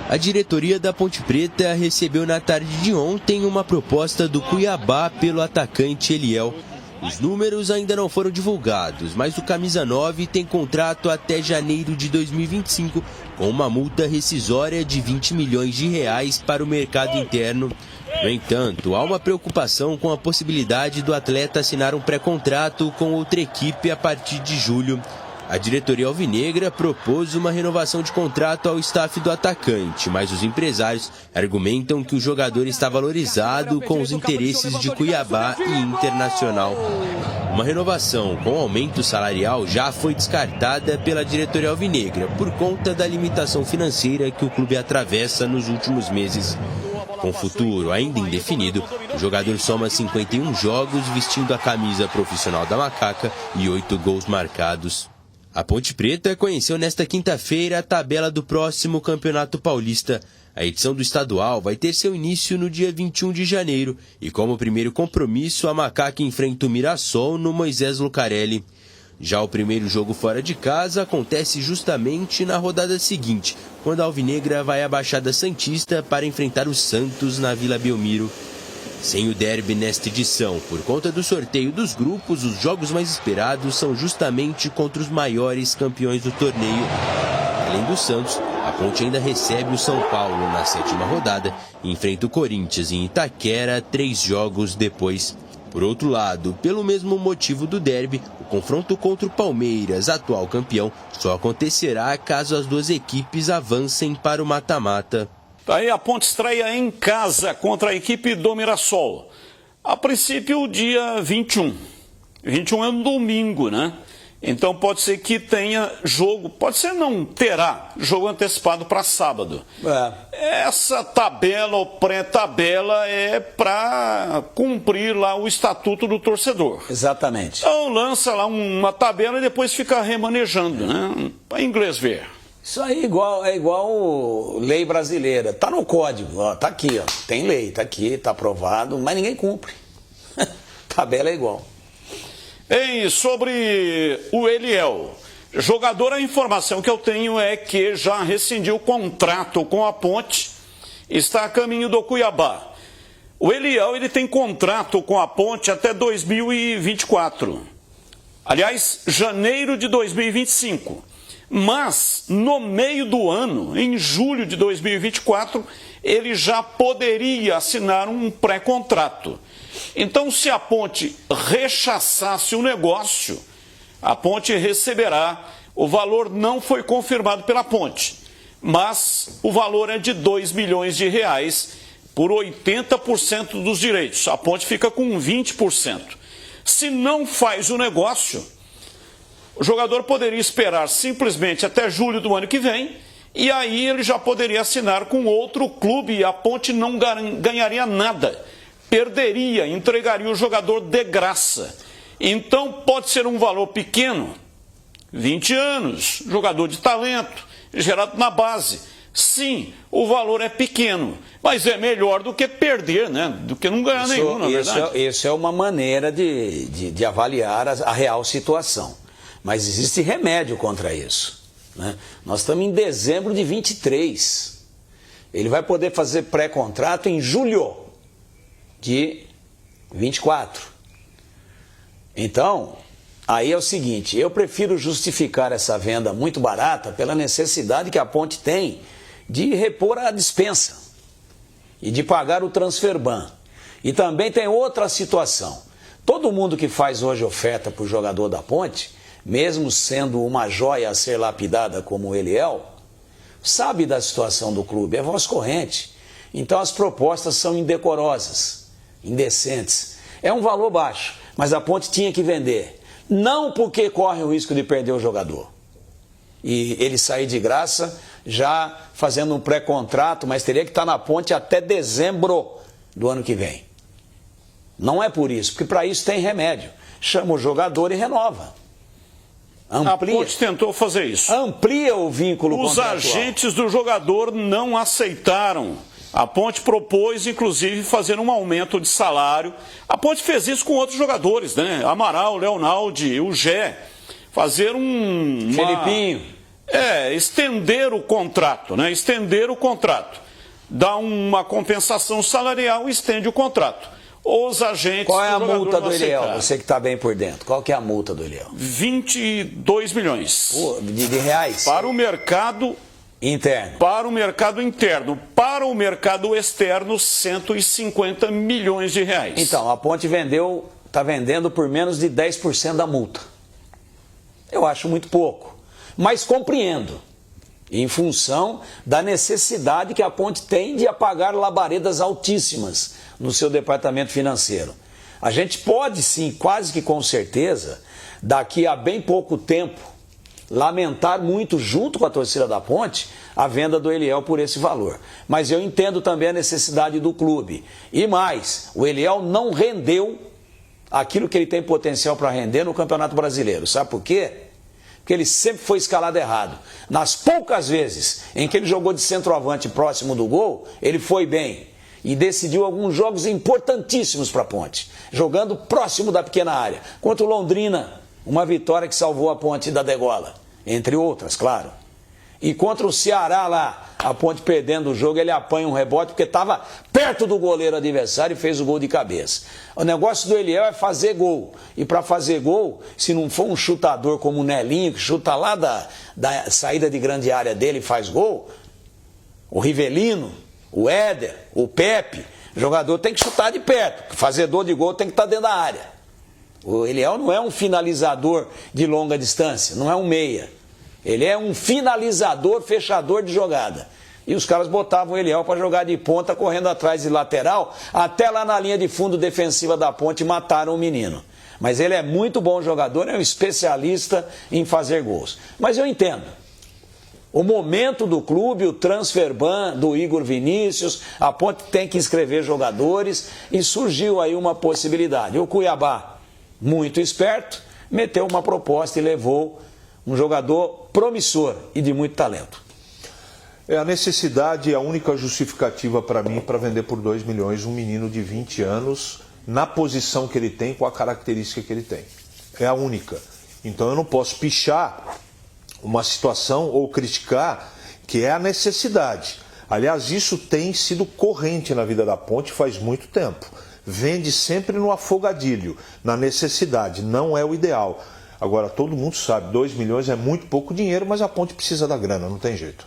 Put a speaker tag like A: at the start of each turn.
A: A diretoria da Ponte Preta recebeu na tarde de ontem uma proposta do Cuiabá pelo atacante Eliel. Os números ainda não foram divulgados, mas o camisa 9 tem contrato até janeiro de 2025, com uma multa rescisória de 20 milhões de reais para o mercado interno. No entanto, há uma preocupação com a possibilidade do atleta assinar um pré-contrato com outra equipe a partir de julho. A diretoria alvinegra propôs uma renovação de contrato ao staff do atacante, mas os empresários argumentam que o jogador está valorizado com os interesses de Cuiabá e Internacional. Uma renovação com aumento salarial já foi descartada pela diretoria alvinegra por conta da limitação financeira que o clube atravessa nos últimos meses. Com futuro ainda indefinido, o jogador soma 51 jogos vestindo a camisa profissional da Macaca e 8 gols marcados. A Ponte Preta conheceu nesta quinta-feira a tabela do próximo Campeonato Paulista. A edição do estadual vai ter seu início no dia 21 de janeiro e, como primeiro compromisso, a Macaca enfrenta o Mirassol no Moisés Lucarelli. Já o primeiro jogo fora de casa acontece justamente na rodada seguinte, quando a alvinegra vai à Baixada Santista para enfrentar o Santos na Vila Belmiro. Sem o derby nesta edição, por conta do sorteio dos grupos, os jogos mais esperados são justamente contra os maiores campeões do torneio. Além do Santos, a Ponte ainda recebe o São Paulo na 7ª rodada e enfrenta o Corinthians em Itaquera 3 jogos depois. Por outro lado, pelo mesmo motivo do derby, o confronto contra o Palmeiras, atual campeão, só acontecerá caso as duas equipes avancem para o mata-mata.
B: Aí a Ponte estreia em casa contra a equipe do Mirassol. A princípio, dia 21. 21 é um domingo, né? Então pode ser que tenha jogo, pode ser não, terá jogo antecipado para sábado. Essa tabela ou pré-tabela é para cumprir lá o estatuto do torcedor.
C: Exatamente.
B: Então lança lá uma tabela e depois fica remanejando, né? Para inglês ver.
C: Isso aí é igual lei brasileira. Tá no código, ó, tá aqui, ó. Tem lei, tá aqui, tá aprovado, mas ninguém cumpre. Tabela é igual.
B: E sobre o Eliel, jogador, a informação que eu tenho é que já rescindiu o contrato com a Ponte, está a caminho do Cuiabá. O Eliel, ele tem contrato com a Ponte até 2024. Aliás, janeiro de 2025. Mas, no meio do ano, em julho de 2024, ele já poderia assinar um pré-contrato. Então, se a Ponte rechaçasse o negócio, a Ponte receberá. O valor não foi confirmado pela Ponte, mas o valor é de 2 milhões de reais por 80% dos direitos. A Ponte fica com 20%. Se não faz o negócio, o jogador poderia esperar simplesmente até julho do ano que vem e aí ele já poderia assinar com outro clube e a Ponte não ganharia nada. Perderia, entregaria o jogador de graça. Então pode ser um valor pequeno, 20 anos, jogador de talento, gerado na base. Sim, o valor é pequeno, mas é melhor do que perder, né? Do que não ganhar nenhum, na verdade.
C: Isso é uma maneira de avaliar a real situação. Mas existe remédio contra isso, né? Nós estamos em dezembro de 23. Ele vai poder fazer pré-contrato em julho de 24. Então, aí é o seguinte, eu prefiro justificar essa venda muito barata pela necessidade que a Ponte tem de repor a dispensa e de pagar o transfer ban. E também tem outra situação. Todo mundo que faz hoje oferta para o jogador da Ponte, mesmo sendo uma joia a ser lapidada como o Eliel, sabe da situação do clube, é voz corrente. Então as propostas são indecorosas, indecentes. É um valor baixo, mas a Ponte tinha que vender. Não porque corre o risco de perder o jogador. E ele sair de graça, já fazendo um pré-contrato, mas teria que estar na Ponte até dezembro do ano que vem. Não é por isso, porque para isso tem remédio. Chama o jogador e renova.
B: Amplia. A Ponte tentou fazer isso.
C: Amplia o vínculo contratual.
B: Os agentes do jogador não aceitaram. A Ponte propôs, inclusive, fazer um aumento de salário. A Ponte fez isso com outros jogadores, né? Amaral, Leonaldi, o Gé. Fazer
C: Felipinho.
B: Estender o contrato, né? Estender o contrato. Dá uma compensação salarial e estende o contrato. Os agentes...
C: Qual é a multa do Eliel? Você que está bem por dentro. Qual que é a multa do Eliel?
B: 22 milhões.
C: De reais?
B: Para o mercado...
C: Interno.
B: Para o mercado interno. Para o mercado externo, 150 milhões de reais.
C: Então, a Ponte está vendendo por menos de 10% da multa. Eu acho muito pouco. Mas compreendo, em função da necessidade que a Ponte tem de apagar labaredas altíssimas no seu departamento financeiro. A gente pode sim, quase que com certeza, daqui a bem pouco tempo, lamentar muito, junto com a torcida da Ponte, a venda do Eliel por esse valor. Mas eu entendo também a necessidade do clube. E mais, o Eliel não rendeu aquilo que ele tem potencial para render no Campeonato Brasileiro. Sabe por quê? Porque ele sempre foi escalado errado. Nas poucas vezes em que ele jogou de centroavante próximo do gol, ele foi bem e decidiu alguns jogos importantíssimos para a Ponte, jogando próximo da pequena área. Contra o Londrina, uma vitória que salvou a Ponte da degola, entre outras, claro. E contra o Ceará lá, a Ponte perdendo o jogo, ele apanha um rebote porque estava perto do goleiro adversário e fez o gol de cabeça. O negócio do Eliel é fazer gol. E para fazer gol, se não for um chutador como o Nelinho, que chuta lá da saída de grande área dele e faz gol, o Rivelino, o Éder, o Pepe, o jogador tem que chutar de perto. Fazedor de gol tem que estar dentro da área. O Eliel não é um finalizador de longa distância, não é um meia. Ele é um finalizador, fechador de jogada. E os caras botavam o Eliel para jogar de ponta, correndo atrás de lateral, até lá na linha de fundo defensiva da Ponte mataram o menino. Mas ele é muito bom jogador, é um especialista em fazer gols. Mas eu entendo. O momento do clube, o transfer ban do Igor Vinícius, a Ponte tem que inscrever jogadores e surgiu aí uma possibilidade. O Cuiabá, muito esperto, meteu uma proposta e levou um jogador promissor e de muito talento.
D: A necessidade é a única justificativa para mim para vender por 2 milhões um menino de 20 anos na posição que ele tem, com a característica que ele tem. É a única. Então eu não posso pichar uma situação ou criticar que é a necessidade. Aliás, isso tem sido corrente na vida da Ponte faz muito tempo. Vende sempre no afogadilho, na necessidade, não é o ideal. Agora, todo mundo sabe, 2 milhões é muito pouco dinheiro, mas a Ponte precisa da grana, não tem jeito.